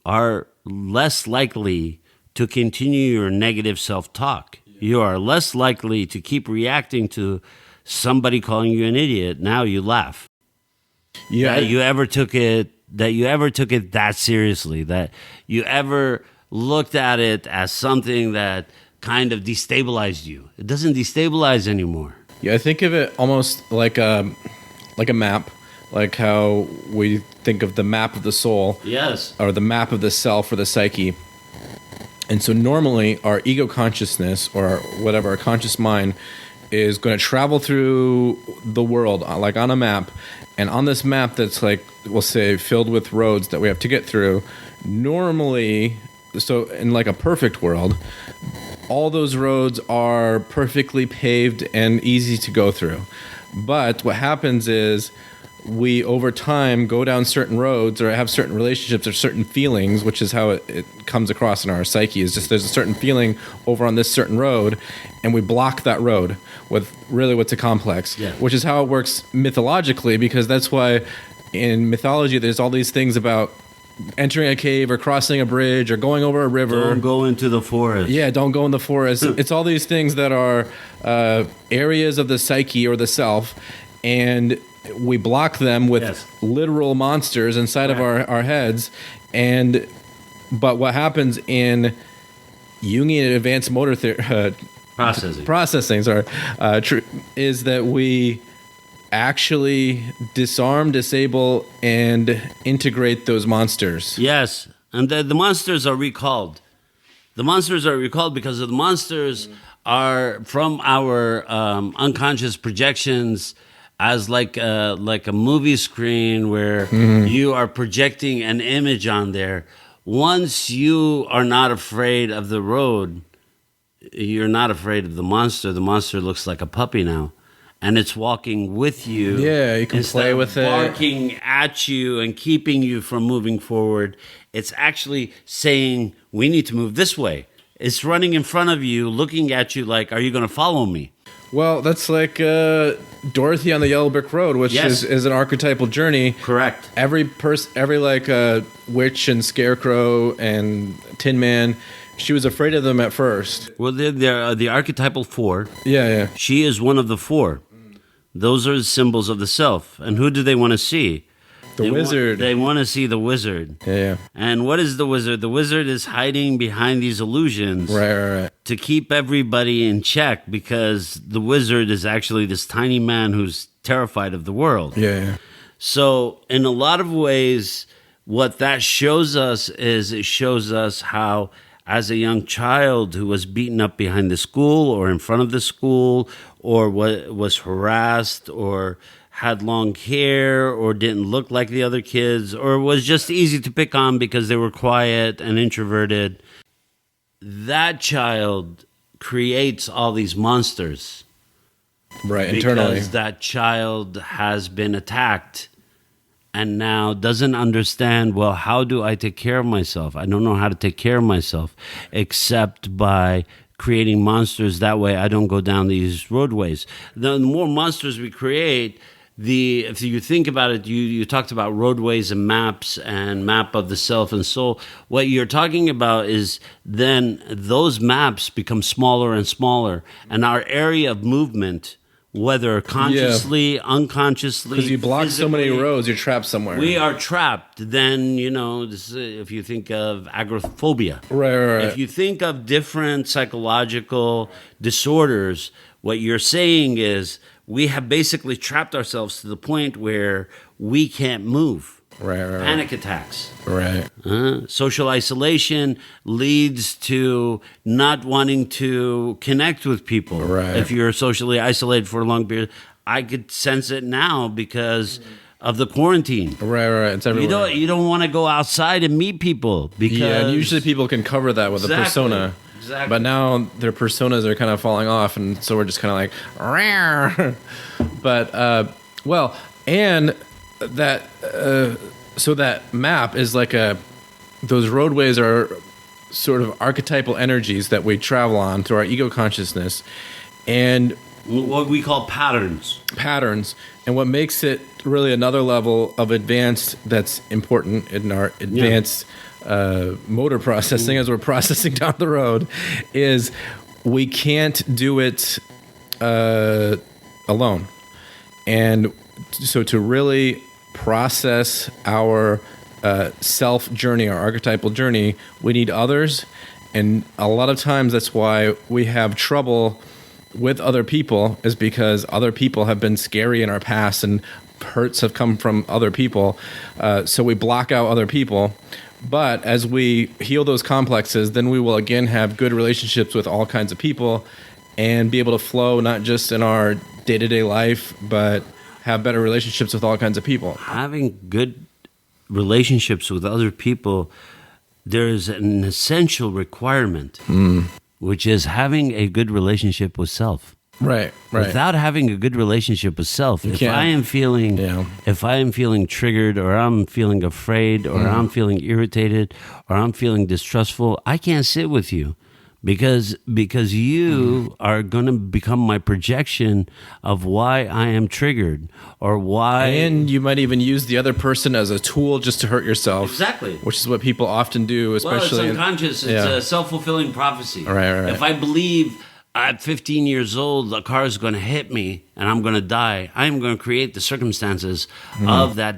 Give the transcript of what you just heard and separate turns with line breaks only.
are less likely to continue your negative self-talk. You are less likely to keep reacting to somebody calling you an idiot. Now you laugh.
Yeah.
That you ever took it that seriously, that you ever looked at it as something that kind of destabilized you. It doesn't destabilize anymore.
Yeah, I think of it almost like a map, like how we think of the map of the soul.
Yes.
Or the map of the self or the psyche. And so normally our ego consciousness or whatever, our conscious mind is going to travel through the world like on a map. And on this map that's like, we'll say, filled with roads that we have to get through, normally, so in like a perfect world, all those roads are perfectly paved and easy to go through. But what happens is we, over time, go down certain roads or have certain relationships or certain feelings, which is how it comes across in our psyche, is just there's a certain feeling over on this certain road, and we block that road with really what's a complex, which is how it works mythologically, because that's why in mythology there's all these things about entering a cave or crossing a bridge or going over a river.
Don't go into the forest.
Yeah, don't go in the forest. It's all these things that are areas of the psyche or the self, and we block them with literal monsters inside of our heads. But what happens in Jungian advanced motor processing is that we actually disarm, disable, and integrate those monsters.
Yes, and the monsters are recalled. The monsters are recalled because the monsters are from our unconscious projections, as like a movie screen where you are projecting an image on there. Once you are not afraid of the road, you're not afraid of the monster. The monster looks like a puppy now, and it's walking with you.
Yeah, you can play with it.
Barking at you and keeping you from moving forward. It's actually saying, we need to move this way. It's running in front of you, looking at you like, are you going to follow me?
Well, that's like Dorothy on the Yellow Brick Road, which is an archetypal journey.
Correct.
Every witch and scarecrow and Tin Man, she was afraid of them at first.
Well, they're the archetypal four.
Yeah.
She is one of the four. Those are the symbols of the self. And who do they want to see?
The wizard.
They want to see the wizard.
Yeah.
And what is the wizard? The wizard is hiding behind these illusions.
Right.
To keep everybody in check, because the wizard is actually this tiny man who's terrified of the world.
Yeah.
So in a lot of ways, what that shows us is it shows us how, as a young child who was beaten up behind the school or in front of the school, or was harassed or had long hair or didn't look like the other kids, or was just easy to pick on because they were quiet and introverted, that child creates all these monsters.
Right, internally.
Because that child has been attacked and now doesn't understand, well, how do I take care of myself? I don't know how to take care of myself except by creating monsters. That way I don't go down these roadways. The more monsters we create, if you think about it, you talked about roadways and maps and map of the self and soul. What you're talking about is then those maps become smaller and smaller, and our area of movement, whether consciously, unconsciously,
because you block so many roads, you're trapped somewhere.
We are trapped. Then, if you think of agoraphobia.
Right.
If you think of different psychological disorders, what you're saying is we have basically trapped ourselves to the point where we can't move.
Right.
Panic attacks.
Right.
Social isolation leads to not wanting to connect with people.
Right.
If you're socially isolated for a long period, I could sense it now because of the quarantine.
Right. It's everywhere.
You don't want to go outside and meet people because
and usually people can cover that with a persona.
Exactly.
But now their personas are kind of falling off, and so we're just kind of like, rawr. But and that so that map is like those roadways are sort of archetypal energies that we travel on through our ego consciousness, and
what we call patterns.
And what makes it really another level of advanced that's important in our advanced motor processing as we're processing down the road, is we can't do it alone. And so to really process our self journey, our archetypal journey, we need others. And a lot of times that's why we have trouble with other people, is because other people have been scary in our past and hurts have come from other people. So we block out other people. But as we heal those complexes, then we will again have good relationships with all kinds of people and be able to flow not just in our day-to-day life, but have better relationships with all kinds of people.
Having good relationships with other people, there's an essential requirement, which is having a good relationship with self.
Right.
Without having a good relationship with self, if
can't.
I am feeling triggered, or I'm feeling afraid, or I'm feeling irritated, or I'm feeling distrustful, I can't sit with you because you are going to become my projection of why I am triggered, or why.
And you might even use the other person as a tool just to hurt yourself.
Exactly.
Which is what people often do, especially.
Well, it's unconscious. It's a self-fulfilling prophecy.
Right.
If I believe at 15 years old, a car is going to hit me and I'm going to die, I'm going to create the circumstances of that